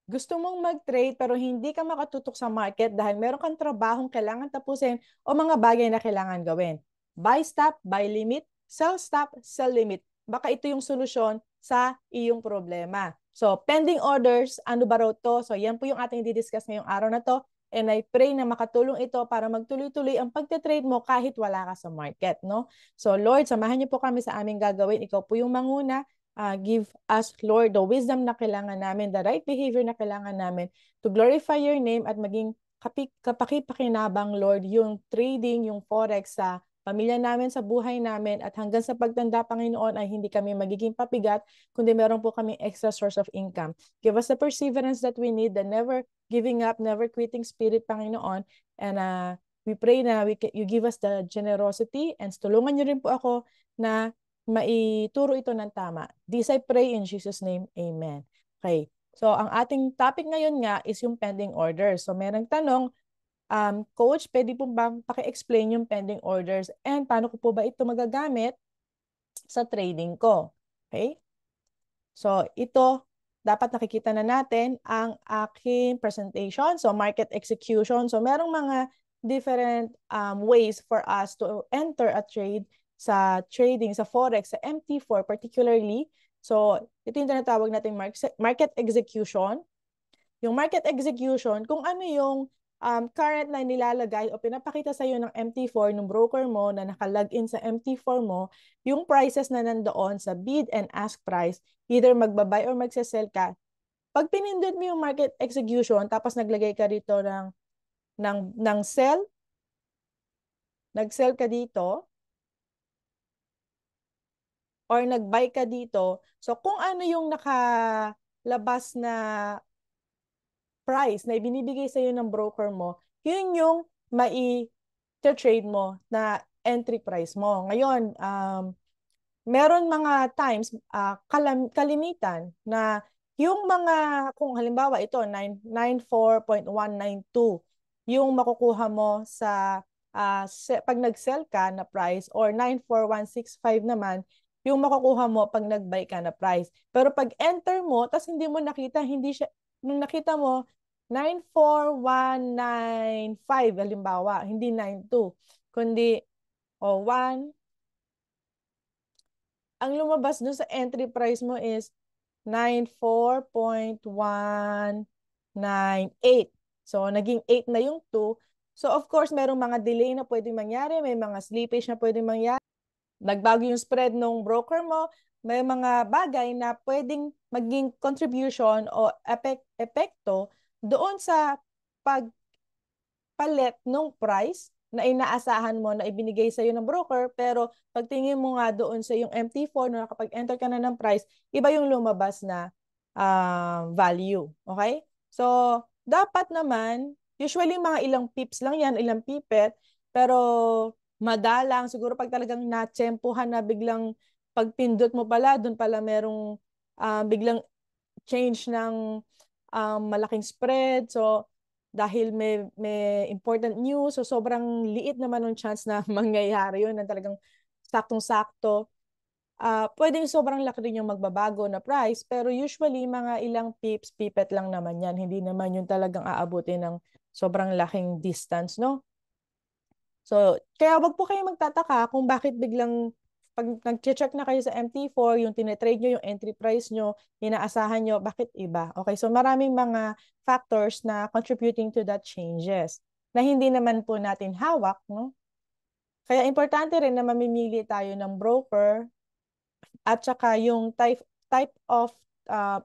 Gusto mong mag-trade pero hindi ka makatutok sa market dahil meron kang trabahong kailangan tapusin o mga bagay na kailangan gawin. Buy stop, buy limit, sell stop, sell limit. Baka ito yung solusyon sa iyong problema. So, pending orders, ano ba raw to? So, yan po yung ating didiscuss ngayong araw na to. And I pray na makatulong ito para magtuloy-tuloy ang pagte-trade mo kahit wala ka sa market, no? So, Lord, samahan niyo po kami sa aming gagawin. Ikaw po yung manguna. Give us, Lord, the wisdom na kailangan namin, the right behavior na kailangan namin to glorify your name at maging kapakipakinabang, Lord, yung trading, yung forex sa pamilya namin, sa buhay namin, at hanggang sa pagtanda, Panginoon, ay hindi kami magiging papigat, kundi meron po kami extra source of income. Give us the perseverance that we need, the never giving up, never quitting spirit, Panginoon, and we pray na you give us the generosity and tulungan niyo rin po ako na maituro ito ng tama. This I pray in Jesus' name. Amen. Okay. So, ang ating topic ngayon nga is yung pending orders. So, merong tanong, Coach, pwede po bang paki-explain yung pending orders and paano ko po ba ito magagamit sa trading ko? Okay? So, ito, dapat nakikita na natin ang aking presentation. So, market execution. So, merong mga different ways for us to enter a trade sa trading, sa Forex, sa MT4 particularly. So, ito yung tinatawag natin market execution. Yung market execution, kung ano yung current na nilalagay o pinapakita sa iyo ng MT4 ng broker mo na nakalagin sa MT4 mo, yung prices na nandoon sa bid and ask price, either magbabay or magsasell ka. Pag pinindot mo yung market execution, tapos naglagay ka dito ng sell, nag-sell ka dito, or nag-buy ka dito, so kung ano yung nakalabas na price na ibinibigay sa iyo ng broker mo, yun yung mai-trade mo na entry price mo. Ngayon, meron mga times, kalimitan na yung mga, kung halimbawa ito, 994.192, yung makukuha mo sa pag nag-sell ka na price, or 94165 naman, yung makukuha mo pag nag-buy ka na price. Pero pag enter mo, tas hindi mo nakita, hindi siya, nung nakita mo, 94195, halimbawa, hindi 92, kundi, one, ang lumabas dun sa entry price mo is 94.198. So, naging 8 na yung 2. So, of course, merong mga delay na pwedeng mangyari, may mga slippage na pwedeng mangyari. Nagbago yung spread ng broker mo, may mga bagay na pwedeng maging contribution o epekto doon sa pagpalit ng price na inaasahan mo na ibinigay sa iyo ng broker, pero pagtingin mo nga doon sa yung MT4 na nakapag-enter ka na ng price, iba yung lumabas na value. Okay? So, dapat naman, usually mga ilang pips lang yan, ilang pipet, pero madalang, siguro pag talagang natsempuhan na biglang pagpindot mo pala, doon pala merong biglang change ng malaking spread. So, dahil may important news, so sobrang liit naman ng chance na mangyayari yun, na talagang saktong-sakto. Pwedeng sobrang laki rin yung magbabago na price, pero usually mga ilang pips, pipet lang naman yan. Hindi naman yung talagang aabutin ng sobrang laking distance, no? So, kaya wag po kayo magtataka kung bakit biglang pag nag-check na kayo sa MT4, yung tinetrade nyo, yung entry price nyo, inaasahan nyo, bakit iba? Okay, so maraming mga factors na contributing to that changes na hindi naman po natin hawak, no? Kaya importante rin na mamimili tayo ng broker at saka yung type of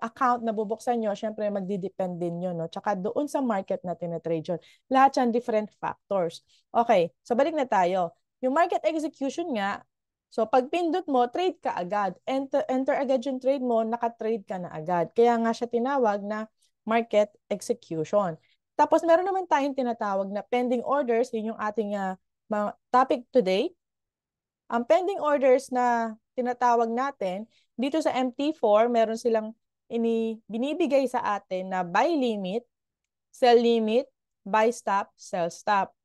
account na bubuksan nyo, syempre magdidepend din yun, no? Tsaka doon sa market na tinetrade yun. Lahat yan different factors. Okay, so balik na tayo. Yung market execution nga, so pag pindot mo, trade ka agad. Enter agad yung trade mo, naka-trade ka na agad. Kaya nga siya tinawag na market execution. Tapos meron naman tayong tinatawag na pending orders, yun yung ating topic today. Ang pending orders na tinatawag natin, dito sa MT4, meron silang binibigay sa atin na buy limit, sell limit, buy stop, sell stop.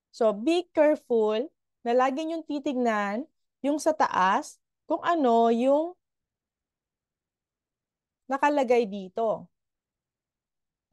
So, be careful na lagi niyong titignan yung sa taas kung ano yung nakalagay dito.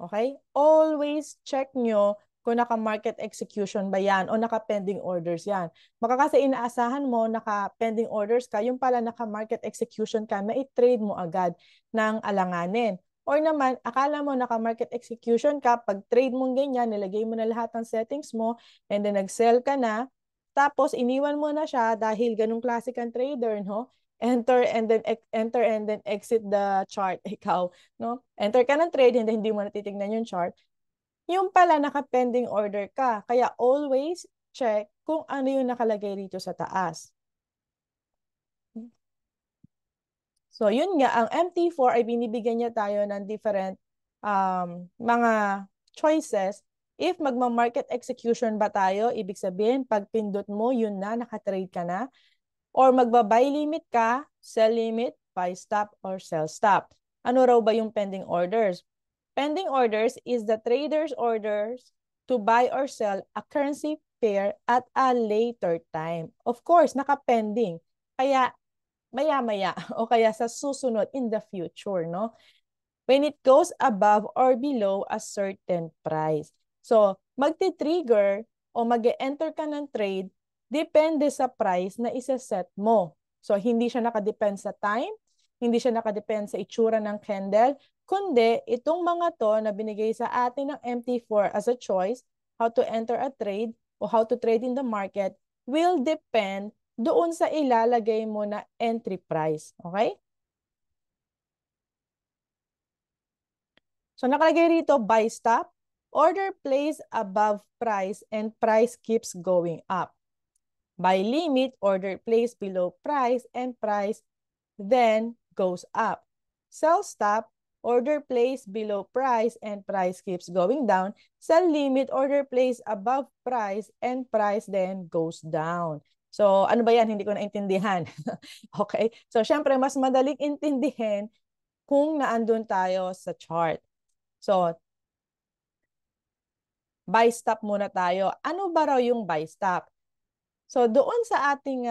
Okay? Always check nyo kung naka-market execution ba yan o naka-pending orders yan. Baka kasi inaasahan mo, naka-pending orders ka, yung pala naka-market execution ka, na i-trade mo agad ng alanganin. Or naman, akala mo naka-market execution ka, pag trade mo ganyan, nilagay mo na lahat ng settings mo, and then nag-sell ka na, tapos iniwan mo na siya dahil ganung klase kang trader, no? Enter and then exit the chart. Ikaw, no? Enter ka ng trade, hindi mo natitignan yung chart. Yung pala naka-pending order ka. Kaya always check kung ano yung nakalagay rito sa taas. So yun nga, ang MT4 ay binibigyan niya tayo ng different mga choices. If magma-market execution ba tayo, ibig sabihin, pag pindot mo, yun na, naka-trade ka na. Or magba-buy limit ka, sell limit, buy stop, or sell stop. Ano raw ba yung pending orders? Pending orders is the trader's orders to buy or sell a currency pair at a later time. Of course, naka-pending. Kaya maya-maya o kaya sa susunod in the future, no? When it goes above or below a certain price. So, magti-trigger o mag-enter ka ng trade depende sa price na isa-set mo. So, hindi siya nakadepend sa time, hindi siya nakadepend sa itsura ng candle, kundi itong mga to na binigay sa atin ng MT4 as a choice, how to enter a trade o how to trade in the market, will depend doon sa ilalagay mo na entry price. Okay? So nakalagay rito, buy stop, order placed above price and price keeps going up. Buy limit, order placed below price and price then goes up. Sell stop, order placed below price and price keeps going down. Sell limit, order placed above price and price then goes down. So, ano ba yan? Hindi ko naintindihan. Okay? So, syempre, mas madaling intindihin kung naandun tayo sa chart. So, buy stop muna tayo. Ano ba raw yung buy stop? So, doon sa ating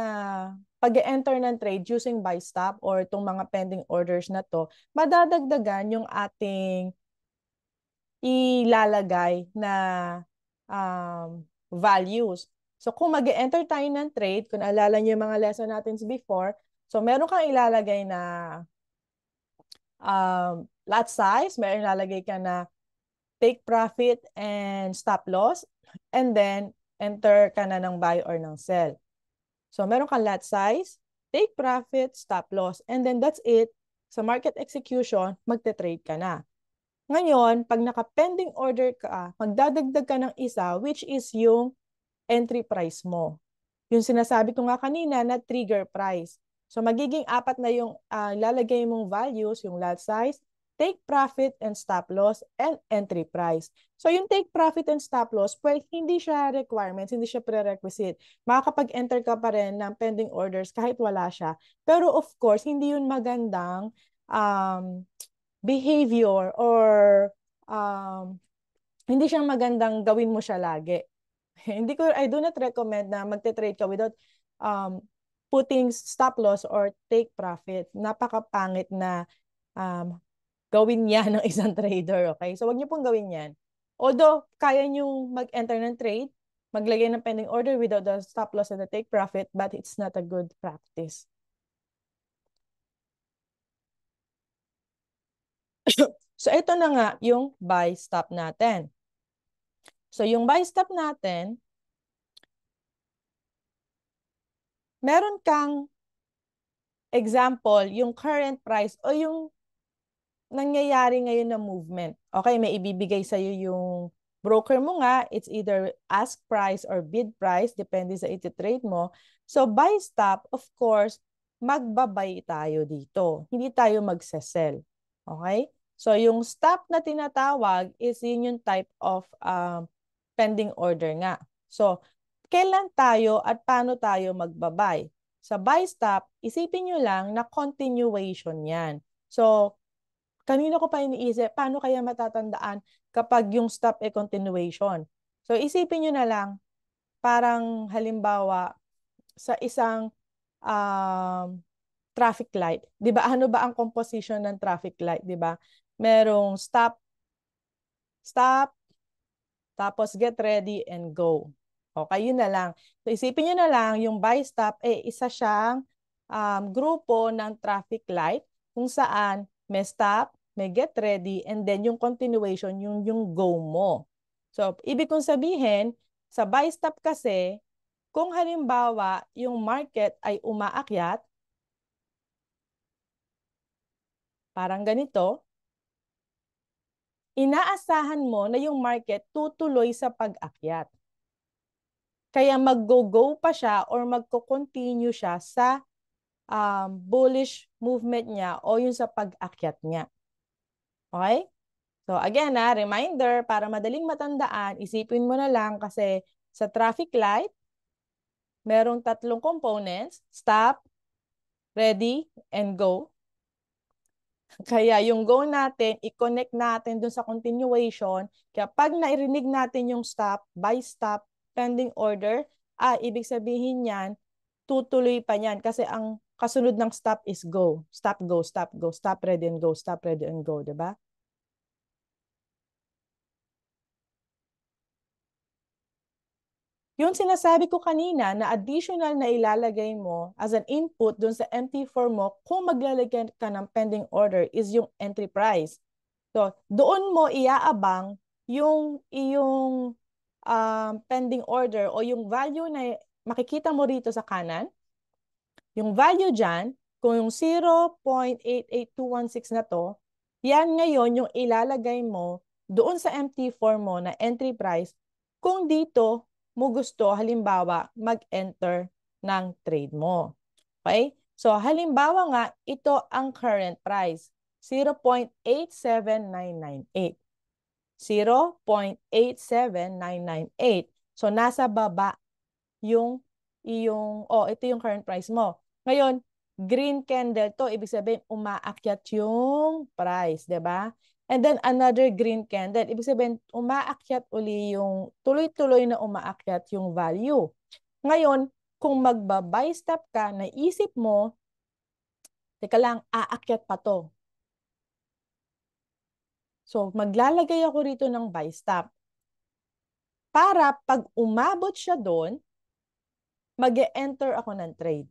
pag-enter ng trade using buy stop or itong mga pending orders na to, madadagdagan yung ating ilalagay na values. So, kung mag-enter tayo ng trade, kung alala niyo yung mga lesson natin before, so meron kang ilalagay na lot size, meron ilalagay ka na take profit and stop loss, and then enter ka na ng buy or ng sell. So, meron kang lot size, take profit, stop loss, and then that's it. Sa market execution, magte-trade ka na. Ngayon, pag naka-pending order ka, magdadagdag ka ng isa, which is yung entry price mo. Yung sinasabi ko nga kanina na trigger price. So, magiging apat na yung lalagay mong values, yung lot size, take profit and stop loss, and entry price. So, yung take profit and stop loss, well, hindi siya requirements, hindi siya prerequisite. Makakapag-enter ka pa rin ng pending orders kahit wala siya. Pero of course, hindi yun magandang behavior or hindi siyang magandang gawin mo siya lagi. I do not recommend na magte-trade ka without putting stop loss or take profit. Napakapangit na gawin yan ng isang trader, okay? So, wag niyo pong gawin yan. Although, kaya niyo mag-enter ng trade, maglagay ng pending order without the stop loss and the take profit, but it's not a good practice. So, ito na nga yung buy stop natin. So, yung buy stop natin, meron kang example, yung current price o yung nangyayari ngayon na movement. Okay, may ibibigay sa'yo yung broker mo nga. It's either ask price or bid price, depende sa iti-trade mo. So, buy stop, of course, magbabay tayo dito. Hindi tayo magsesell. Okay? So, yung stop na tinatawag is yun yung type of pending order nga. So, kailan tayo at paano tayo magbabay? Sa buy stop, isipin nyo lang na continuation yan. So, kanina ko pa iniisip, paano kaya matatandaan kapag yung stop e continuation? So, isipin nyo na lang, parang halimbawa, sa isang traffic light. 'Di ba? Ano ba ang composition ng traffic light, 'di ba? Merong stop, stop, tapos get ready and go. Okay, yun na lang. So isipin niyo na lang yung buy stop isa siyang grupo ng traffic light kung saan may stop, may get ready, and then yung continuation, yung go mo. So ibig kong sabihin, sa buy stop kasi, kung halimbawa yung market ay umaakyat, parang ganito, inaasahan mo na yung market tutuloy sa pag-akyat. Kaya mag-go-go pa siya or magko-continue siya sa bullish movement niya o yung sa pag-akyat niya. Okay? So again, reminder, para madaling matandaan, isipin mo na lang kasi sa traffic light, merong tatlong components: stop, ready, and go. Kaya yung go natin, i-connect natin dun sa continuation. Kaya pag nairinig natin yung stop, by stop, pending order, ibig sabihin yan, tutuloy pa yan. Kasi ang kasunod ng stop is go. Stop, go, stop, go, stop, ready, and go, stop, ready, and go. Diba? Yung sinasabi ko kanina na additional na ilalagay mo as an input dun sa MT4 mo kung maglalagay ka ng pending order is yung entry price. So, doon mo iaabang yung iyong pending order o yung value na makikita mo rito sa kanan. Yung value dyan, kung yung 0.88216 na to, yan ngayon yung ilalagay mo doon sa MT4 mo na entry price kung dito mo gusto, halimbawa, mag-enter ng trade mo. Okay? So, halimbawa nga, ito ang current price. 0.87998. 0.87998. So, nasa baba yung ito yung current price mo. Ngayon, green candle to, ibig sabihin, umaakyat yung price, di ba? And then, another green candle, ibig sabihin, umaakyat uli yung, tuloy-tuloy na umaakyat yung value. Ngayon, kung magba-buy stop ka, naisip mo, teka lang, aakyat pa to. So, maglalagay ako rito ng buy stop. Para pag umabot siya doon, mag-e-enter ako ng trade.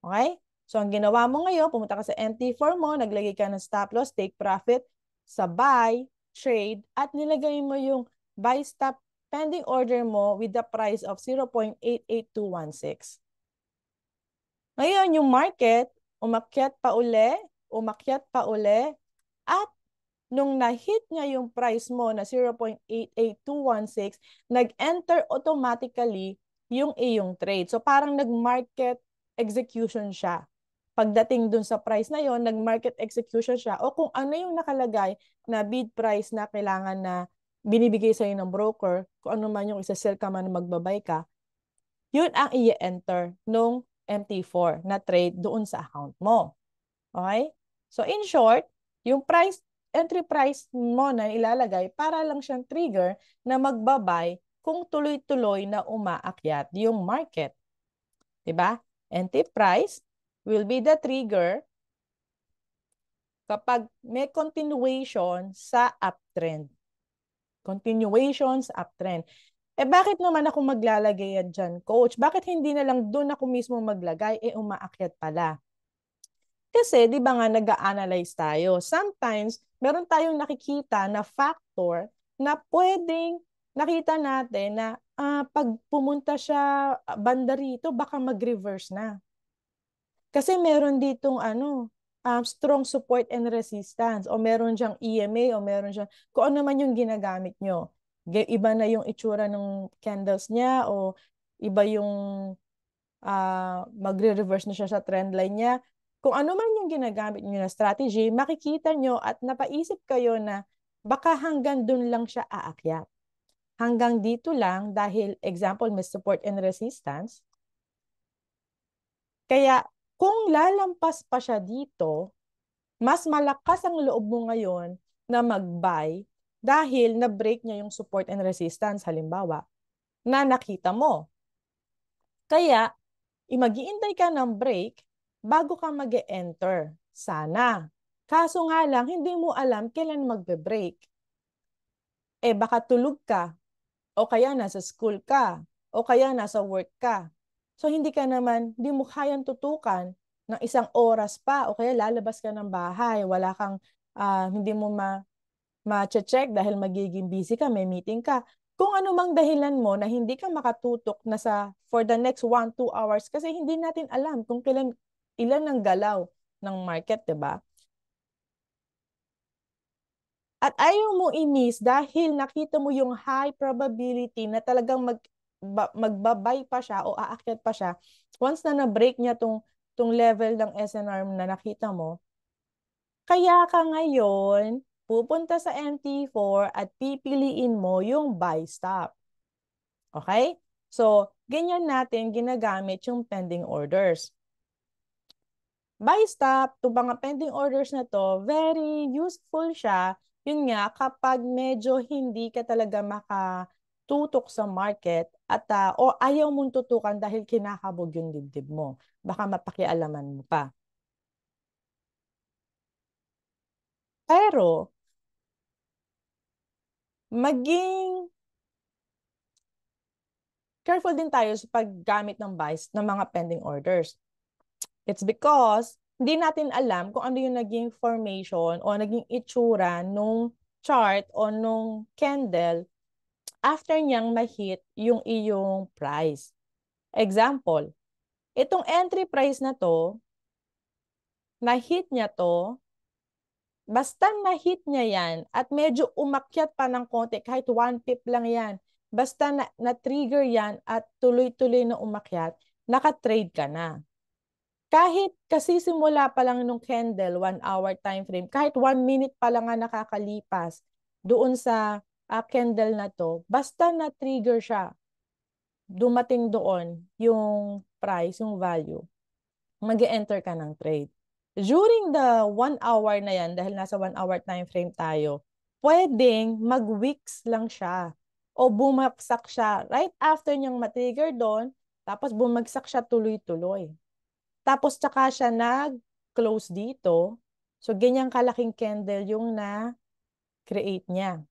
Okay? So, ang ginawa mo ngayon, pumunta ka sa MT4 mo, naglagay ka ng stop loss, take profit, sa buy, trade, at nilagay mo yung buy stop pending order mo with the price of 0.88216. Ngayon, yung market, umakyat pa uli, at nung na-hit niya yung price mo na 0.88216, nag-enter automatically yung iyong trade. So parang nag-market execution siya. Pagdating dun sa price na yon, nag-market execution siya. O kung ano yung nakalagay na bid price na kailangan na binibigay sa'yo ng broker, kung ano man yung isa-sell ka man magbabay ka, yun ang i-enter nung MT4 na trade doon sa account mo. Okay? So in short, yung entry price mo na ilalagay para lang siyang trigger na magbabay kung tuloy-tuloy na umaakyat yung market. Diba? Entry price will be the trigger kapag may continuation sa uptrend. Continuation sa uptrend. Bakit naman ako maglalagay yan dyan, coach? Bakit hindi na lang doon ako mismo maglagay? Umaakyat pala. Kasi, di ba nga, nag-a-analyze tayo. Sometimes, meron tayong nakikita na factor na pwedeng nakita natin na pag pumunta siya banda rito, baka mag-reverse na. Kasi meron ditong strong support and resistance, o meron diyang EMA, o meron diyang, kung ano man yung ginagamit nyo. Iba na yung itsura ng candles niya, o iba yung magre-reverse na siya sa trend line niya. Kung ano man yung ginagamit nyo na strategy, makikita nyo at napaisip kayo na baka hanggang dun lang siya aakyat. Hanggang dito lang dahil, example, may support and resistance. Kaya kung lalampas pa siya dito, mas malakas ang loob mo ngayon na mag-buy dahil na-break niya yung support and resistance, halimbawa, na nakita mo. Kaya, mag-iintay ka ng break bago ka mag-enter. Sana. Kaso nga lang, hindi mo alam kailan magbe-break. Baka tulog ka, o kaya nasa school ka, o kaya nasa work ka. So hindi mo kayang tutukan ng 1 oras pa, o kaya lalabas ka ng bahay, wala kang, hindi mo ma-check dahil magiging busy ka, may meeting ka. Kung ano mang dahilan mo na hindi ka makatutok na for the next 1-2 hours kasi hindi natin alam kung ilan ang galaw ng market, 'di ba? At ayaw mo i-miss dahil nakita mo yung high probability na talagang magbabay pa siya o aakyat pa siya. Once na na-break niya tong level ng SNR na nakita mo, kaya ka ngayon pupunta sa MT4 at pipiliin mo yung buy stop. Okay? So, ganyan natin ginagamit yung pending orders. Buy stop, itong mga pending orders na to, very useful siya. Yun nga, kapag medyo hindi ka talaga makatutok sa market at o ayaw mong tutukan dahil kinakabog yung dibdib mo. Baka mapakialaman mo pa. Pero, maging careful din tayo sa paggamit ng buys ng mga pending orders. It's because hindi natin alam kung ano yung naging formation o naging itsura nung chart o nung candle after niyang ma-hit yung iyong price. Example, itong entry price na to, na-hit niya to, basta na-hit niya yan at medyo umakyat pa ng konti, kahit 1 pip lang yan, basta na-trigger yan at tuloy-tuloy na umakyat, naka-trade ka na. Kahit kasi simula pa lang nung candle, 1 hour time frame, kahit 1 minute pa lang nga nakakalipas doon sa candle na to, basta na-trigger siya, dumating doon yung price, yung value, mag-enter ka ng trade. During the 1 hour na yan, dahil nasa 1 hour time frame tayo, pwedeng mag-wicks lang siya o bumagsak siya right after niyang matrigger doon, tapos bumagsak siya tuloy-tuloy. Tapos tsaka siya nag-close dito. So, ganyang kalaking candle yung na-create niya.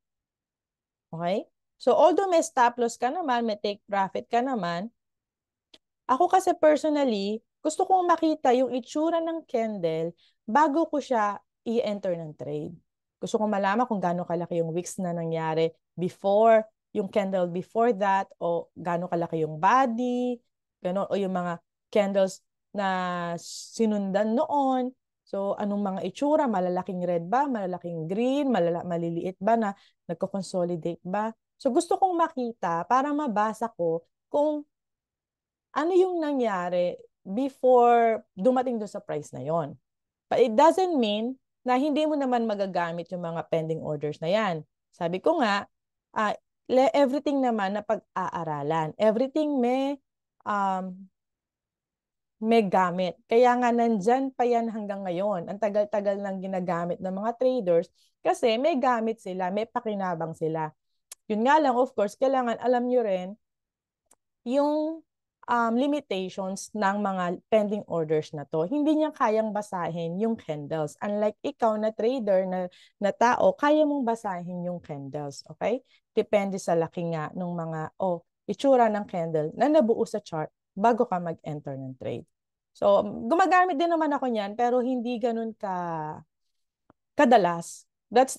Okay? So, although may stop loss ka naman, may take profit ka naman, ako kasi personally, gusto kong makita yung itsura ng candle bago ko siya i-enter ng trade. Gusto kong malaman kung gaano kalaki yung wicks na nangyari before, yung candle before that, o gaano kalaki yung body, gano'n, o yung mga candles na sinundan noon. So, anong mga itsura? Malalaking red ba? Malalaking green? Maliliit ba na nagko-consolidate ba? So, gusto kong makita para mabasa ko kung ano yung nangyari before dumating doon sa price na yon. But it doesn't mean na hindi mo naman magagamit yung mga pending orders na yan. Sabi ko nga, uh, everything naman na pag-aaralan. Everything may gamit. Kaya nga nandyan pa yan hanggang ngayon. Ang tagal-tagal nang ginagamit ng mga traders kasi may gamit sila, may pakinabang sila. Yun nga lang, of course, kailangan alam nyo rin yung limitations ng mga pending orders na to. Hindi niya kayang basahin yung candles. Unlike ikaw na trader na tao, kaya mong basahin yung candles. Okay? Depende sa laki nga ng mga, itsura ng candle na nabuo sa chart bago ka mag-enter ng trade. So, gumagamit din naman ako niyan, pero hindi ganun kadalas. That's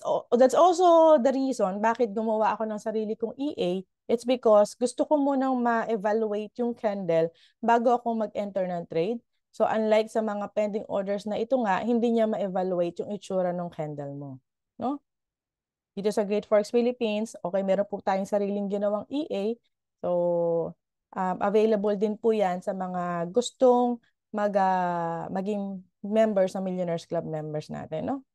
also the reason bakit gumawa ako ng sarili kong EA. It's because gusto ko munang ma-evaluate yung candle bago ako mag-enter ng trade. So unlike sa mga pending orders na ito nga, hindi niya ma-evaluate yung itsura ng candle mo. No? Dito sa Great Forex Philippines, okay, meron po tayong sariling ginawang EA. So available din po yan sa mga gustong maging members ng Millionaires Club members natin. No?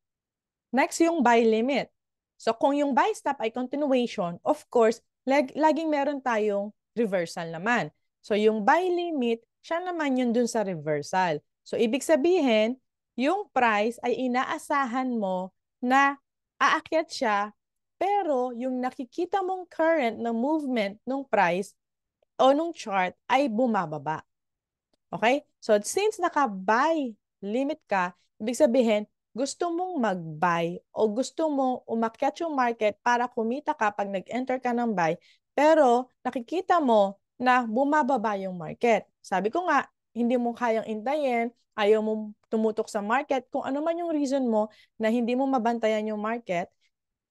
Next, yung buy limit. So, kung yung buy stop ay continuation, of course, laging meron tayong reversal naman. So, yung buy limit, siya naman yun dun sa reversal. So, ibig sabihin, yung price ay inaasahan mo na aakyat siya, pero yung nakikita mong current na movement ng price o nung chart ay bumababa. Okay? So, since naka-buy limit ka, ibig sabihin, gusto mong mag-buy o gusto mong umakyat yung market para kumita ka pag nag-enter ka ng buy, pero nakikita mo na bumababa yung market. Sabi ko nga, hindi mo kayang intayin, ayaw mo tumutok sa market, kung ano man yung reason mo na hindi mo mabantayan yung market,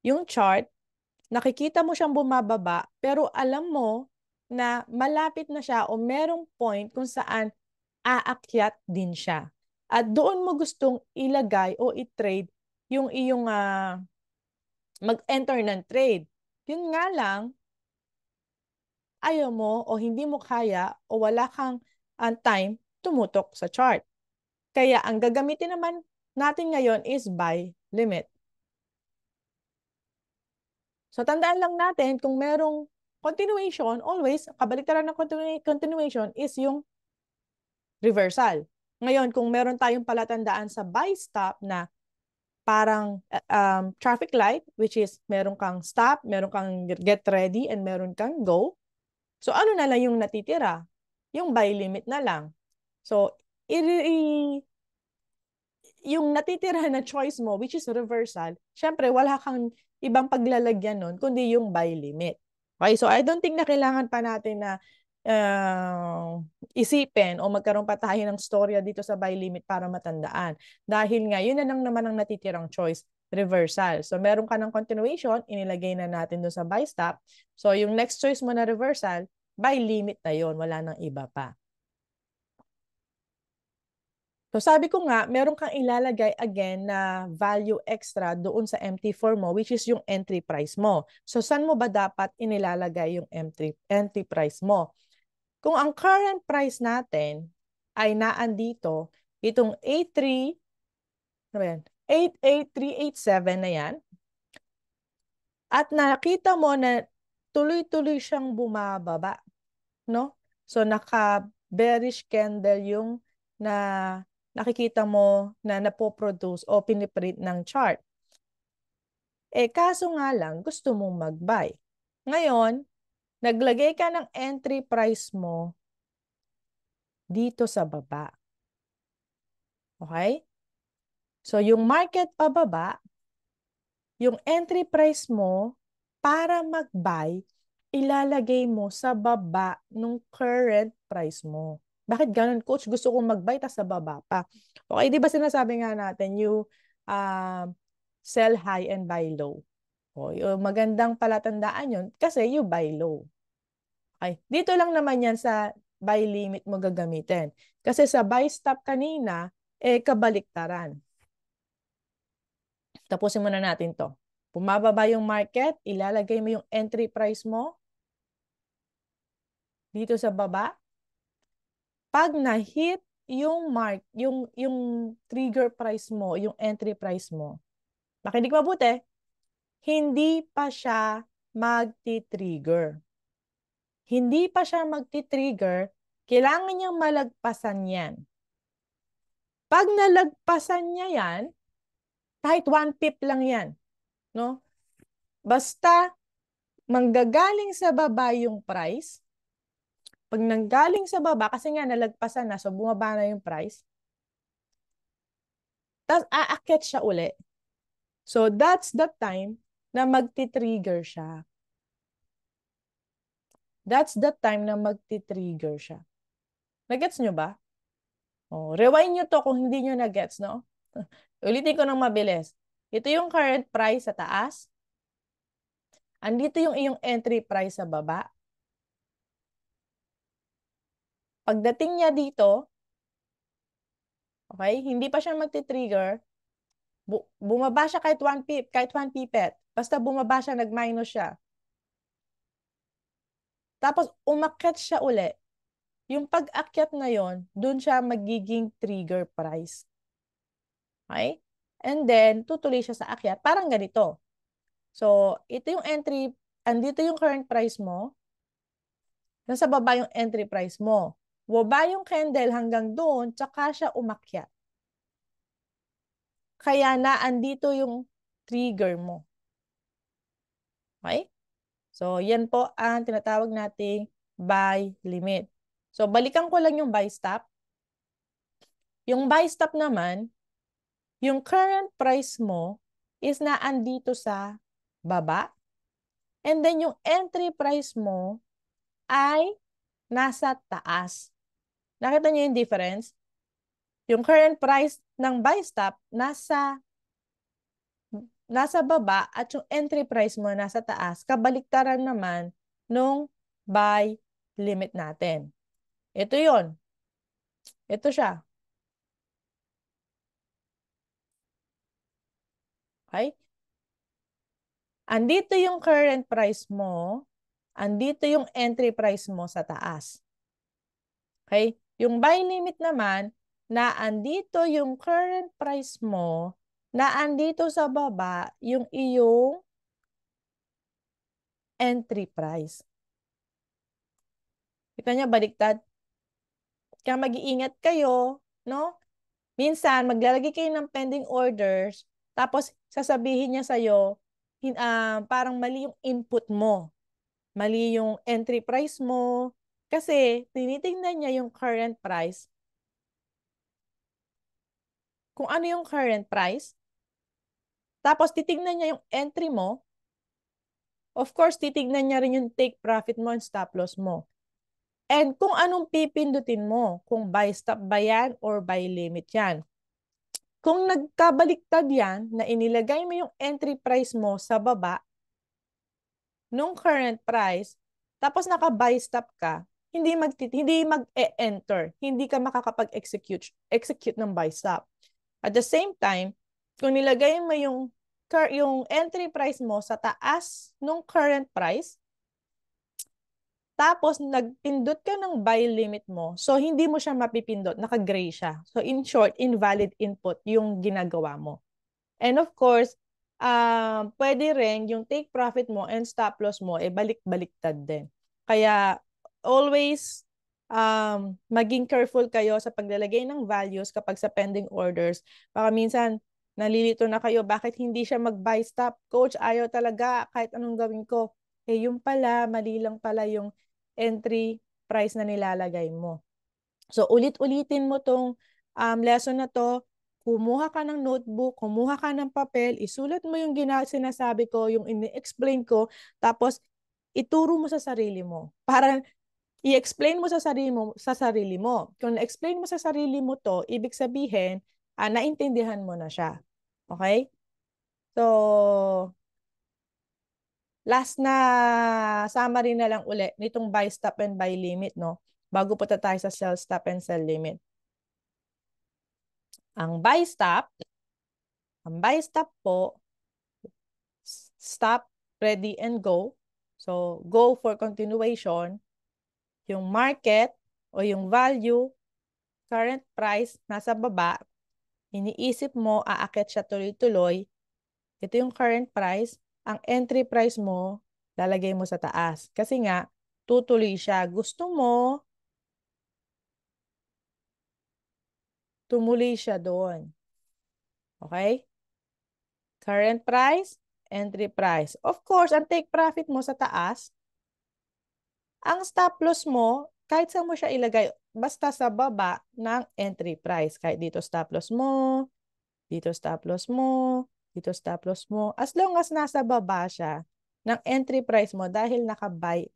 yung chart, nakikita mo siyang bumababa, pero alam mo na malapit na siya o merong point kung saan aakyat din siya. At doon mo gustong ilagay o i-trade yung iyong mag-enter ng trade. Yun nga lang, ayaw mo o hindi mo kaya o wala kang time tumutok sa chart. Kaya ang gagamitin naman natin ngayon is buy limit. So tandaan lang natin kung merong continuation, always, kabaliktaran ng continuation is yung reversal. Ngayon, kung meron tayong palatandaan sa buy stop na parang traffic light, which is meron kang stop, meron kang get ready, and meron kang go. So ano na lang yung natitira? Yung buy limit na lang. So, yung natitira na choice mo, which is reversal, syempre wala kang ibang paglalagyan nun, kundi yung buy limit. Okay, so I don't think na kailangan pa natin na isipin o magkaroon pa tayo ng storya dito sa buy limit para matandaan. Dahil nga, yun na lang naman ang natitirang choice, reversal. So meron ka ng continuation, inilagay na natin doon sa buy stop. So yung next choice mo na reversal, buy limit na yon, wala nang iba pa. So sabi ko nga, meron kang ilalagay again na value extra doon sa MT4 mo, which is yung entry price mo. So saan mo ba dapat inilalagay yung entry price mo? Kung ang current price natin ay naandito, itong 83, ano ba yan? 88387 na yan, at nakita mo na tuloy-tuloy siyang bumababa, no? So naka-bearish candle yung na nakikita mo na napoproduce o piniprint ng chart. Kaso nga lang, gusto mong mag-buy. Ngayon, naglagay ka ng entry price mo dito sa baba. Okay? So, yung market pababa, yung entry price mo para mag-buy, ilalagay mo sa baba ng current price mo. Bakit ganun, coach? Gusto kong mag-buy tas sa baba pa. Okay, di ba sinasabi nga natin, you uh, sell high and buy low. O, yung magandang palatandaan yun kasi you buy low. Okay, dito lang naman yan sa buy limit mo gagamitin. Kasi sa buy stop kanina, kabaliktaran. Tapusin muna natin to. Bumababa yung market, ilalagay mo yung entry price mo dito sa baba. Pag na-hit yung trigger price mo, yung entry price mo, makinig mabuti, hindi pa siya magti-trigger. Hindi pa siya magti-trigger, kailangan niyang malagpasan yan. Pag nalagpasan niya yan, kahit 1 pip lang yan, no? Basta manggagaling sa baba yung price, pag nanggaling sa baba, kasi nga nalagpasan na, so bumaba na yung price, tapos aakyat siya uli. So that's the time na magti-trigger siya. That's the time na magti-trigger siya. Nagets nyo ba? Oh, rewind nyo to kung hindi nyo nagets, no? Ulitin ko ng mabilis. Ito yung current price sa taas. Andito yung iyong entry price sa baba. Pagdating niya dito, okay, hindi pa siya magti-trigger, bumaba siya kahit 1 pip, kahit 1 pipet. Basta bumaba siya, nag-minus siya. Tapos umakyat siya uli. Yung pag-akyat na yon, dun siya magiging trigger price. Okay? And then, tutuloy siya sa akyat. Parang ganito. So, ito yung entry, andito yung current price mo, nasa baba yung entry price mo. Baba yung candle hanggang doon, tsaka siya umakyat. Kaya na andito yung trigger mo. Okay? So, yan po ang tinatawag nating buy limit. So, balikan ko lang yung buy stop. Yung buy stop naman, yung current price mo is naandito sa baba. And then yung entry price mo ay nasa taas. Nakita niyo yung difference? Yung current price ng buy stop nasa baba at yung entry price mo nasa taas. Kabaliktaran naman nung buy limit natin. Ito yon. Ito siya. Okay? Andito yung current price mo. Andito yung entry price mo sa taas. Okay? Yung buy limit naman, na andito yung current price mo, na andito sa baba yung iyong entry price. Kita niya, baliktad. Kaya mag-iingat kayo, no? Minsan, maglalagay kayo ng pending orders, tapos sasabihin niya sa'yo, parang mali yung input mo. Mali yung entry price mo. Kasi, tinitingnan niya yung current price. Kung ano yung current price, tapos titignan niya yung entry mo, of course, titignan niya rin yung take profit mo and stop loss mo. And kung anong pipindutin mo, kung buy stop ba yan or buy limit yan. Kung nagkabaliktad yan, na inilagay mo yung entry price mo sa baba nung current price, tapos naka-buy stop ka, hindi mag-e-enter, hindi ka makakapag-execute ng buy stop. At the same time, kung nilagay mo yung entry price mo sa taas nung current price, tapos nagpindot ka ng buy limit mo, so hindi mo siya mapipindot, naka-gray siya. So in short, invalid input yung ginagawa mo. And of course, pwede rin yung take profit mo and stop loss mo, balik-baliktad din. Kaya always maging careful kayo sa paglalagay ng values kapag sa pending orders. Baka minsan, nalilito na kayo, bakit hindi siya mag-buy stop? Coach, ayaw talaga kahit anong gawin ko. Eh, yung pala, mali lang pala yung entry price na nilalagay mo. So, ulit-ulitin mo tong lesson na to. Kumuha ka ng notebook, kumuha ka ng papel, isulat mo yung sinasabi ko, yung ini-explain ko, tapos ituro mo sa sarili mo. Para i-explain mo sa sarili mo. Kung na-explain mo sa sarili mo to, ibig sabihin, naintindihan mo na siya. Okay? So, last na summary na lang uli nitong buy stop and buy limit, no? Bago po tayo sa sell stop and sell limit. Ang buy stop, po, stop, ready, and go. So, go for continuation. Yung market o yung value, current price, nasa baba. Iniisip mo, aakyat siya tuloy-tuloy. Ito yung current price. Ang entry price mo, lalagay mo sa taas. Kasi nga, tutuloy siya. Gusto mo, tumuloy siya doon. Okay? Current price, entry price. Of course, ang take profit mo sa taas, ang stop loss mo, kahit saan mo siya ilagay, basta sa baba ng entry price. Kahit dito stop loss mo, dito stop loss mo, dito stop loss mo. As long as nasa baba siya ng entry price mo dahil naka-buy,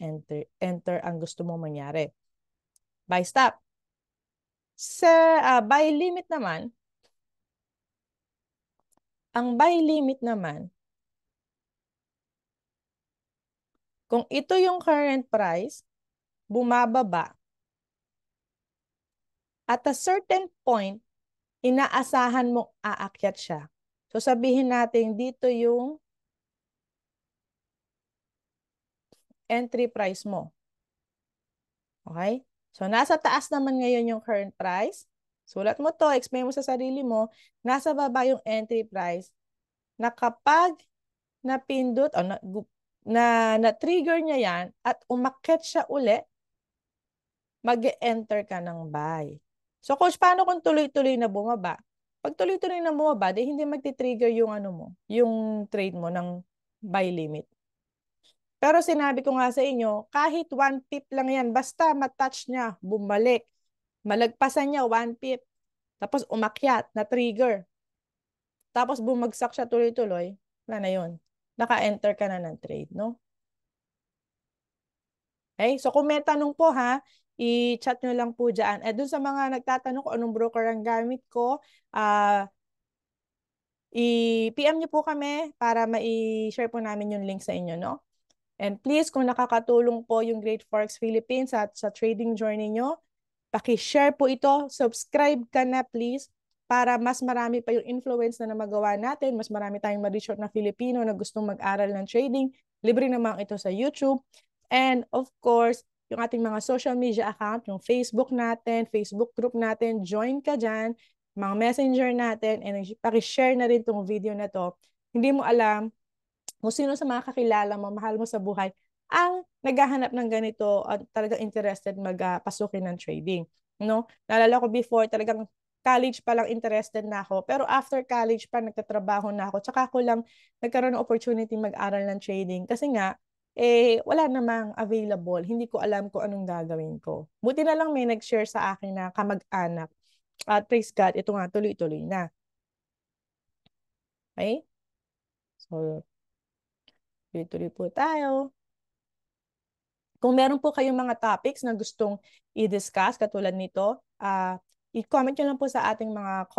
enter ang gusto mong mangyari. Buy stop. Sa buy limit naman, ang buy limit naman, kung ito yung current price, bumababa, at a certain point, inaasahan mong aakyat siya. So sabihin natin dito yung entry price mo. Okay? So nasa taas naman ngayon yung current price. Sulat mo to, explain mo sa sarili mo, nasa baba yung entry price na kapag napindot o na-trigger niya yan at umakyat siya uli, mag-enter ka ng buy. So coach, paano kung tuloy-tuloy na bumaba? Pag tuloy-tuloy na bumaba, di hindi magti-trigger yung ano mo, yung trade mo ng buy limit. Pero sinabi ko nga sa inyo, kahit 1 pip lang yan, basta matouch niya, bumalik. Malagpasan niya 1 pip, Tapos umakyat, na-trigger. Tapos bumagsak siya tuloy-tuloy, wala na yun. Naka-enter ka na ng trade, no? Okay? So kung may tanong po ha, i-chat nyo lang po dyan. Dun sa mga nagtatanong kung anong broker ang gamit ko, i-PM nyo po kami para ma-share po namin yung link sa inyo, no? And please, kung nakakatulong po yung Great Forex Philippines at sa trading journey nyo, paki-share po ito, subscribe ka na please, para mas marami pa yung influence na magawa natin, mas marami tayong ma-reach na Filipino na gustong mag-aral ng trading. Libre naman ito sa YouTube. And of course, yung ating mga social media account, yung Facebook natin, Facebook group natin, join ka dyan, mga messenger natin, and paki-share na rin tong video na to. Hindi mo alam kung sino sa mga kakilala mo, mahal mo sa buhay, ang naghahanap ng ganito at talagang interested magpasukin ng trading. No? Naalala ko before, talagang college pa lang interested na ako. Pero after college pa, nagtatrabaho na ako. Tsaka ako lang nagkaroon ng opportunity mag-aral ng trading. Kasi nga, wala namang available. Hindi ko alam kung anong gagawin ko. Buti na lang may nag-share sa akin na kamag-anak. At praise God, ito nga, tuloy-tuloy na. Okay? So, tuloy-tuloy po tayo. Kung meron po kayong mga topics na gustong i-discuss katulad nito, i-comment nyo lang po sa ating mga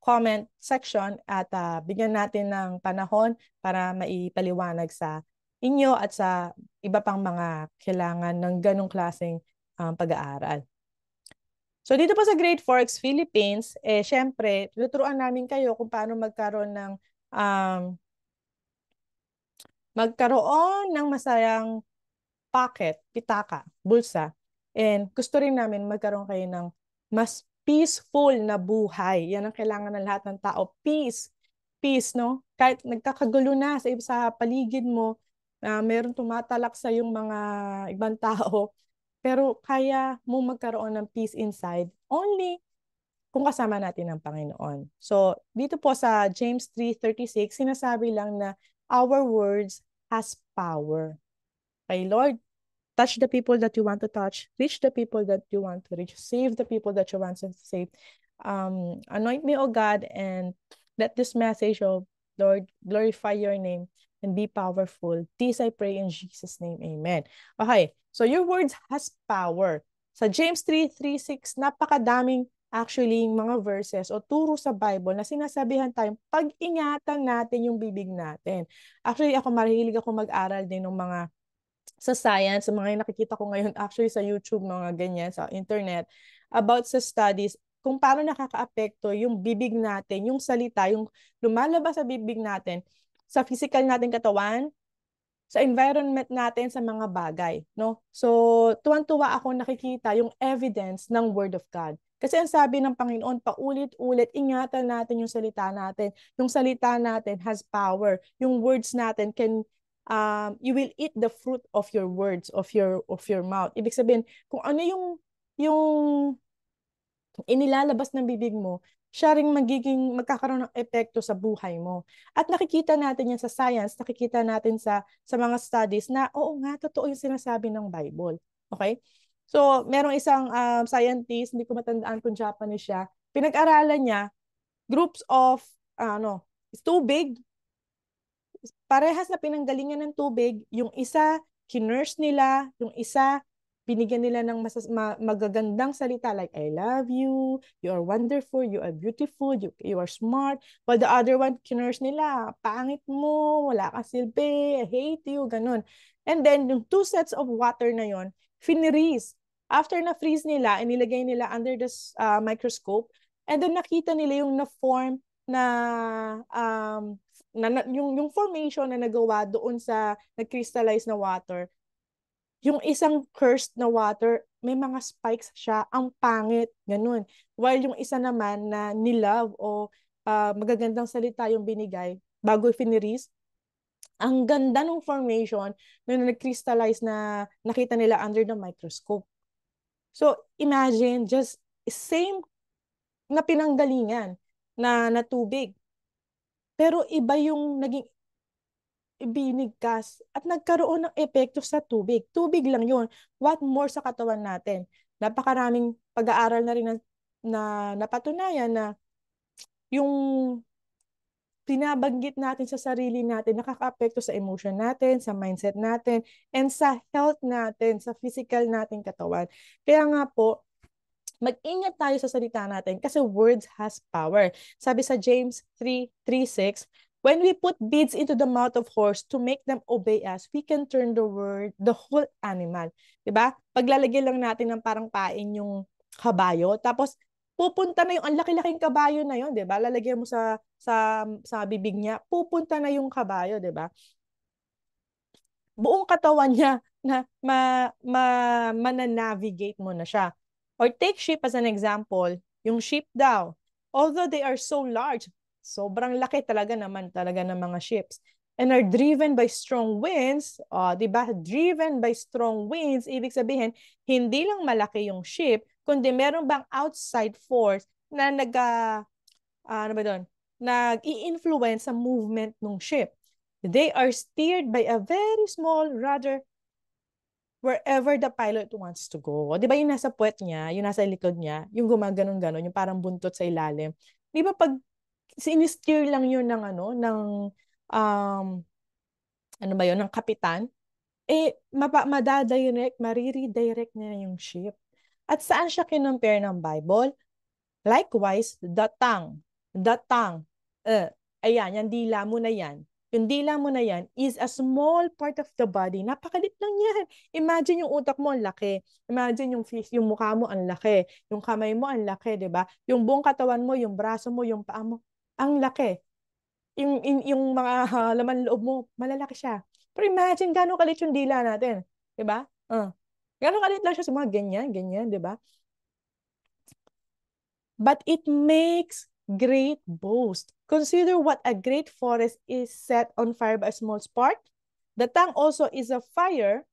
comment section at bigyan natin ng panahon para maipaliwanag sa inyo at sa iba pang mga kailangan ng ganong klaseng pag-aaral. So dito po sa Great Forex Philippines, syempre, tuturuan namin kayo kung paano magkaroon ng masayang pocket, pitaka, bulsa. And gusto rin namin magkaroon kayo ng mas peaceful na buhay. Yan ang kailangan ng lahat ng tao. Peace. Peace, no? Kahit nagkakagulo na sa paligid mo, meron tumatalak sa yung mga ibang tao, pero kaya mo magkaroon ng peace inside only kung kasama natin ang Panginoon. So, dito po sa James 3:36, sinasabi lang na our words has power. Kay Lord, touch the people that you want to touch, reach the people that you want to reach, save the people that you want to save. Anoint me, O God, and let this message of Lord glorify your name and be powerful. This I pray in Jesus' name. Amen. Okay, so your words has power. Sa James 3:36, napakadaming actually mga verses o turo sa Bible na sinasabihan tayong pag-ingatan natin yung bibig natin. Actually, mahilig ako mag-aral din ng mga sa science, sa mga nakikita ko ngayon actually sa YouTube, mga ganyan, sa internet, about sa studies, kung paano nakakaapekto yung bibig natin, yung salita, yung lumalabas sa bibig natin, sa physical natin katawan, sa environment natin, sa mga bagay, no? So, tuwan-tuwa ako nakikita yung evidence ng Word of God. Kasi ang sabi ng Panginoon, paulit-ulit, ingatan natin yung salita natin. Yung salita natin has power. Yung words natin you will eat the fruit of your words, of your mouth. Ibig sabihin, kung ano yung inilalabas ng bibig mo, siya ring magkakaroon ng epekto sa buhay mo. At nakikita natin yan sa science, nakikita natin sa mga studies na, oo nga, totoo yung sinasabi ng Bible. Okay? So, merong isang scientist, hindi ko matandaan kung Japanese siya, pinag-aralan niya, groups of, tubig, parehas na pinanggalingan ng tubig, yung isa, kinurse nila, yung isa, binigyan nila ng magagandang salita like, I love you, you are wonderful, you are beautiful, you are smart. While the other one, kinurse nila, pangit mo, wala ka silbi, I hate you, ganun. And then, yung 2 sets of water na yon, finreeze. After na-freeze nila, inilagay nila under the microscope, and then nakita nila yung na-form yung formation na nagawa doon sa nag-crystallize na water, yung isang cursed na water, may mga spikes siya, ang pangit, ganun. While yung isa naman na nilove o magagandang salita yung binigay, bago finiris, ang ganda ng formation na nag-crystallize na nakita nila under the microscope. So, imagine, just same na pinanggalingan na tubig. Pero iba yung naging ibinigkas at nagkaroon ng epekto sa tubig. Tubig lang yun. What more sa katawan natin? Napakaraming pag-aaral na rin napatunayan na yung binabanggit natin sa sarili natin, nakaka-apekto sa emotion natin, sa mindset natin, and sa health natin, sa physical nating katawan. Kaya nga po, mag-ingat tayo sa salita natin kasi words has power. Sabi sa James 3:6, when we put beads into the mouth of horse to make them obey us, we can turn the whole animal. 'Di ba? Paglalagyan lang natin ng parang pain yung kabayo, tapos pupunta na yung ang laki-laking kabayo na yon, 'di ba? Lalagyan mo sa bibig niya, pupunta na yung kabayo, 'di ba? Buong katawan niya na mananavigate mo na siya. Or take sheep as an example. Yung sheep daw, although they are so large, sobrang laki talaga ng mga ships, and are driven by strong winds, di ba? Driven by strong winds, ibig sabihin, hindi lang malaki yung ship, kundi meron bang outside force na ano ba doon? Nag-i-influence sa movement ng ship. They are steered by a very small rudder wherever the pilot wants to go. Di ba yung nasa puwet niya, yung nasa likod niya, yung gumaganon-ganon, yung parang buntot sa ilalim. Di ba pag sinisteer lang yun ng um, ano ba yun, ng kapitan, mariredirect niya yung ship. At saan siya kinumpare ng Bible? Likewise, the tongue, ayan, yung dila mo na yan. Yung dila mo na yan is a small part of the body. Napakalit lang yan. Imagine yung utak mo ang laki. Imagine yung mukha mo ang laki. Yung kamay mo ang laki, di ba? Yung buong katawan mo, yung braso mo, yung paa mo, ang laki. Yung mga laman loob mo, malalaki siya. Pero imagine gano'ng kalit yung dila natin. Di ba? Gano'ng kalit lang siya sa mga ganyan, ganyan, di ba? But it makes great boast. Consider what a great forest is set on fire by a small spark. The tongue also is a fire,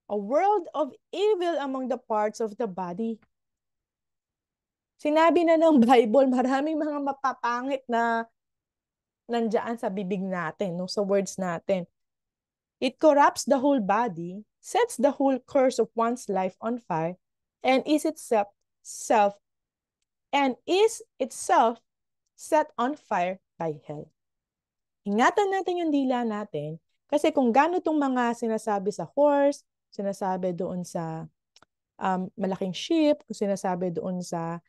a world of evil among the parts of the body. Sinabi na ng Bible, maraming mga mapapangit na nandiyan sa bibig natin, no, sa words natin. It corrupts the whole body, sets the whole course of one's life on fire, and is itself set on fire by hell. Ingatan natin yung dila natin kasi kung gaano itong mga sinasabi sa horse, sinasabi doon sa malaking ship, kung sinasabi doon sa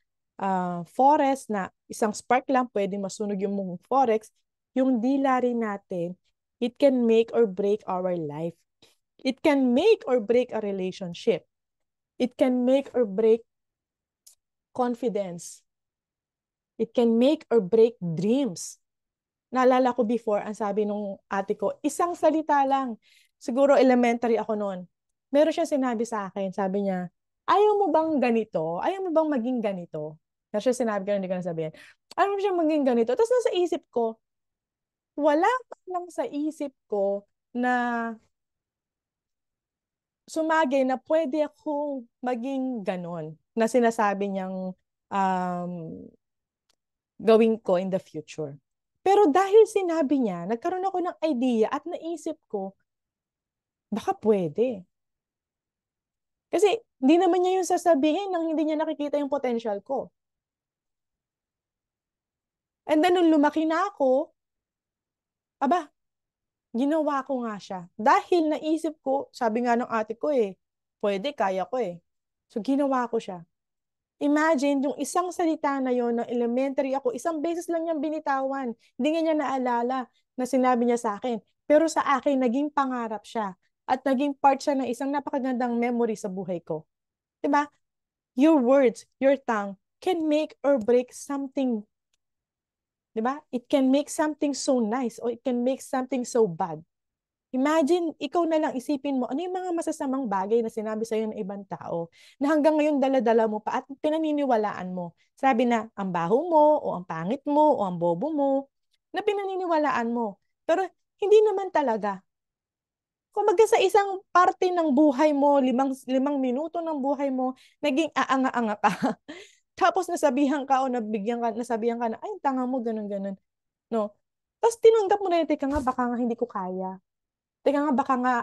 forest na isang spark lang pwede masunog yung mong forest, yung dila rin natin, it can make or break our life. It can make or break a relationship. It can make or break confidence. It can make or break dreams. Naalala ko before, ang sabi nung ate ko, isang salita lang. Siguro elementary ako noon. Meron siya sinabi sa akin, sabi niya, ayaw mo bang ganito? Ayaw mo bang maging ganito? Meron siya sinabi ko, hindi ko nasabihin. Ayaw mo siya maging ganito? Tapos nasa isip ko, wala pa lang sa isip ko na sumagay na pwede akong maging ganon na sinasabi niyang gawin ko in the future. Pero dahil sinabi niya, nagkaroon ako ng idea at naisip ko, baka pwede. Kasi hindi naman niya yung sasabihin nang hindi niya nakikita yung potential ko. And then nung lumaki na ako, aba, ginawa ko nga siya. Dahil naisip ko, sabi nga ng ate ko pwede, kaya ko So ginawa ko siya. Imagine, yung isang salita na yon ng elementary ako, isang beses lang niyang binitawan. Hindi niya naalala na sinabi niya sa akin. Pero sa akin, naging pangarap siya. At naging part siya ng isang napakagandang memory sa buhay ko. Diba? Your words, your tongue, can make or break something. Diba? It can make something so nice or it can make something so bad. Imagine, ikaw na lang isipin mo, ano yung mga masasamang bagay na sinabi sa'yo ng ibang tao na hanggang ngayon dala-dala mo pa at pinaniniwalaan mo. Sabi na, ang baho mo, o ang pangit mo, o ang bobo mo, na pinaniniwalaan mo. Pero hindi naman talaga. Kumbaga sa isang parte ng buhay mo, limang minuto ng buhay mo, naging aanga-anga ka. Tapos nasabihan ka o nasabihan ka na, ay, tanga mo, ganun-ganun. No? Tapos tinanggap mo na yun, teka nga, baka nga hindi ko kaya. Teka nga, baka nga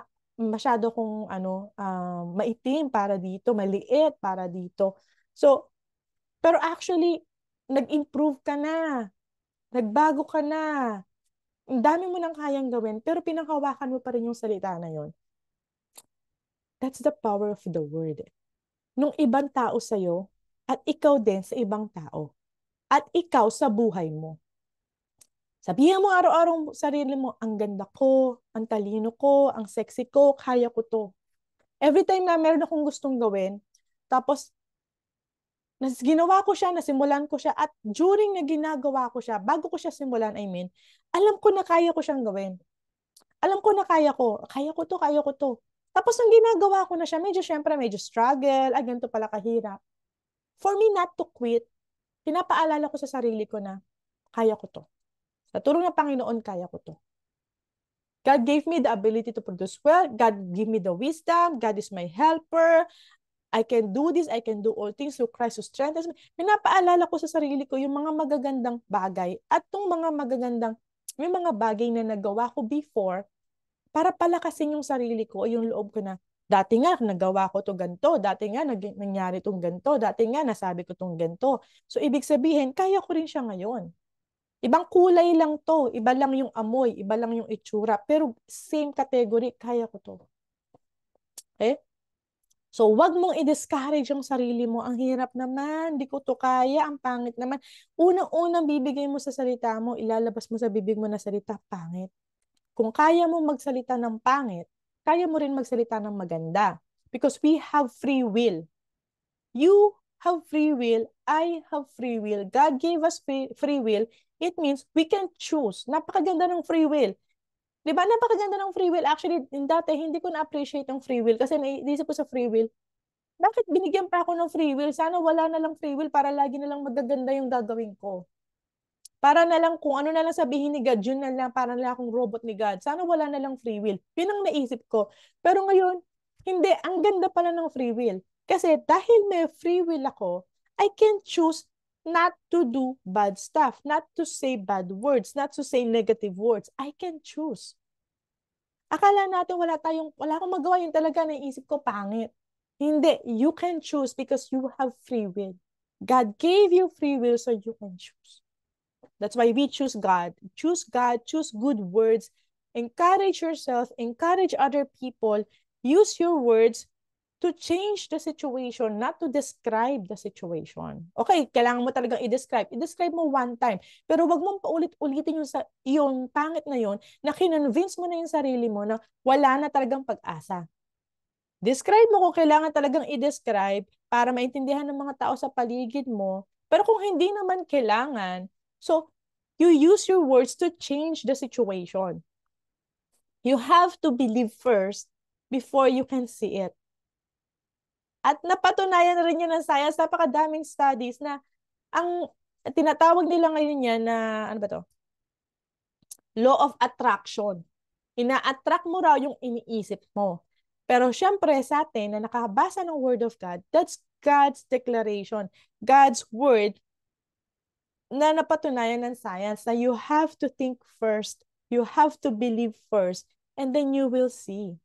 masyado kong maitim para dito, maliit para dito. So, Pero actually, nag-improve ka na. Nagbago ka na. Ang dami mo nang kayang gawin, pero pinanghawakan mo pa rin yung salita na yon. That's the power of the word. Nung ibang tao sa'yo, at ikaw din sa ibang tao. At ikaw sa buhay mo. Sabihan mo araw-araw sarili mo, ang ganda ko, ang talino ko, ang sexy ko, kaya ko to. Every time na meron akong gustong gawin, tapos ginawa ko siya, nasimulan ko siya, at during na ginagawa ko siya, bago ko siya simulan, I mean, alam ko na kaya ko siyang gawin. Alam ko na kaya ko to, kaya ko to. Tapos nung ginagawa ko na siya, syempre, medyo struggle, ganito pala kahirap. For me not to quit, pinapaalala ko sa sarili ko na, kaya ko to. Sa tulong ng Panginoon, kaya ko to. God gave me the ability to produce well. God gave me the wisdom. God is my helper. I can do this. I can do all things through Christ who strengthens me. Pinapaalala ko sa sarili ko yung mga magagandang bagay at yung mga bagay na nagawa ko before para palakasin yung sarili ko o yung loob ko na dati nga nagawa ko to ganito, dati nga nangyari tong ganito, dati nga nasabi ko tong ganito. So ibig sabihin, kaya ko rin siya ngayon. Ibang kulay lang to, iba lang yung amoy, iba lang yung itsura, pero same category, kaya ko to. Okay? So, wag mong i-discourage yung sarili mo. Ang hirap naman, di ko to kaya, ang pangit naman. Unang-unang bibigay mo sa salita mo, ilalabas mo sa bibig mo na salita, pangit. Kung kaya mo magsalita ng pangit, kaya mo rin magsalita ng maganda. Because we have free will. You have free will, I have free will. God gave us free will. It means we can choose. Napakaganda ng free will. Di ba? Napakaganda ng free will. Actually, dati hindi ko na-appreciate yung free will kasi naisip ko sa free will, bakit binigyan pa ako ng free will? Sana wala na lang free will para lagi na lang magaganda yung gagawin ko. Para na lang kung ano na lang sabihin ni God, yun na lang, para na lang akong robot ni God. Sana wala na lang free will. Yun ang naisip ko. Pero ngayon, hindi. Ang ganda pala ng free will. Kasi dahil may free will ako, I can choose not to do bad stuff, not to say bad words, not to say negative words. I can choose. Akala natin wala akong magawa, yun talaga naisip ko pangit. Hindi, you can choose because you have free will. God gave you free will so you can choose. That's why we choose God. Choose God, choose good words, encourage yourself, encourage other people, use your words to change the situation, not to describe the situation. Okay, kailangan mo talagang i-describe. I-describe mo one time. Pero wag mong paulit-ulitin yung pangit na yon na kinonvince mo na yung sarili mo na wala na talagang pag-asa. Describe mo kung kailangan talagang i-describe para maintindihan ng mga tao sa paligid mo. Pero kung hindi naman kailangan, so you use your words to change the situation. You have to believe first before you can see it. At napatunayan na rin yun ng science, napakadaming studies na ang tinatawag nila ngayon yan na, ano ba to? Law of attraction. Ina-attract mo raw yung iniisip mo. Pero syempre sa atin na nakabasa ng Word of God, that's God's declaration, God's Word na napatunayan ng science na you have to think first, you have to believe first, and then you will see.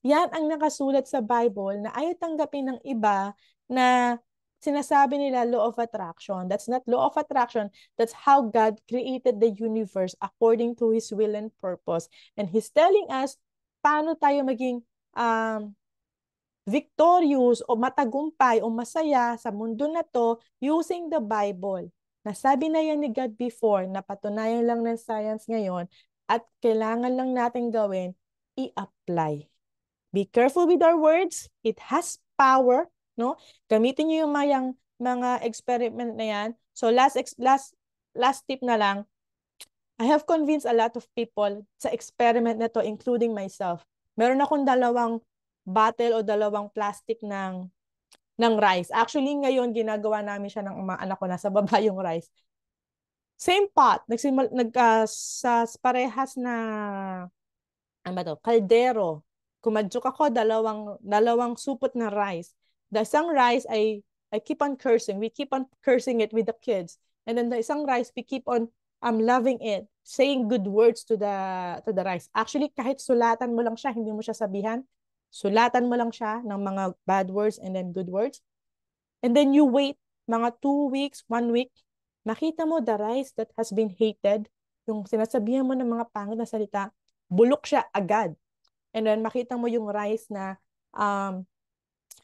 Yan ang nakasulat sa Bible na ayaw tanggapin ng iba na sinasabi nila law of attraction. That's not law of attraction. That's how God created the universe according to His will and purpose. And He's telling us paano tayo maging victorious o matagumpay o masaya sa mundo na to using the Bible. Nasabi na yan ni God before, napatunayan lang ng science ngayon, at kailangan lang natin gawin, i-apply. Be careful with our words. It has power, no? Gamitin niyo yung mga experiment na yan. So last tip na lang. I have convinced a lot of people sa experiment na to, including myself. Meron akong 2 bottle o 2 plastic ng rice. Actually, ngayon ginagawa namin siya ng mga anak ko, nasa baba yung rice. Same pot, sa parehas na ano ba to? Kaldero. Kumadyok ako, dalawang supot na rice. The isang rice, I keep on cursing. We keep on cursing it with the kids. And then the isang rice, we keep on loving it, saying good words to the rice. Actually, kahit sulatan mo lang siya, hindi mo siya sabihan. Sulatan mo lang siya ng mga bad words and then good words. And then you wait mga 2 weeks, 1 week, makita mo the rice that has been hated, yung sinasabihan mo ng mga pangit na salita, bulok siya agad. And then makita mo yung rice na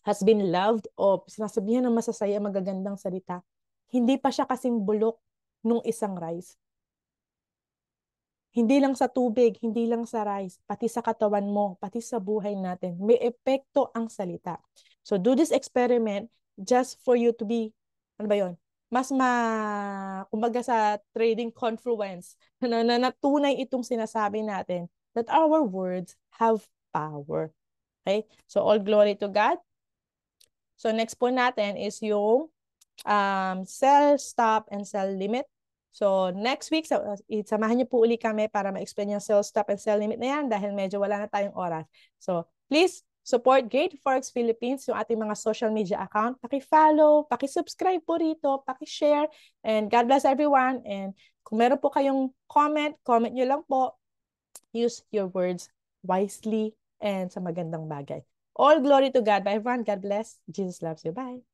has been loved o sinasabihan ng masasaya, magagandang salita, hindi pa siya kasing bulok nung isang rice. Hindi lang sa tubig, hindi lang sa rice, pati sa katawan mo, pati sa buhay natin, may epekto ang salita. So do this experiment just for you to be, ano ba yun? Kumbaga sa trading confluence, na natunay itong sinasabi natin that our words have power. Okay? So all glory to God. So next po natin is yung cell stop and cell limit. So next week, samahan niyo po uli kami para ma-explain yung cell stop and cell limit na yan dahil medyo wala na tayong oras. So please support Great Forex Philippines, yung ating mga social media account. Paki-follow, paki-subscribe po rito, paki-share, and God bless everyone. And kung meron po kayong comment nyo lang po. Use your words wisely and sa magandang bagay. All glory to God. Bye everyone. God bless. Jesus loves you. Bye.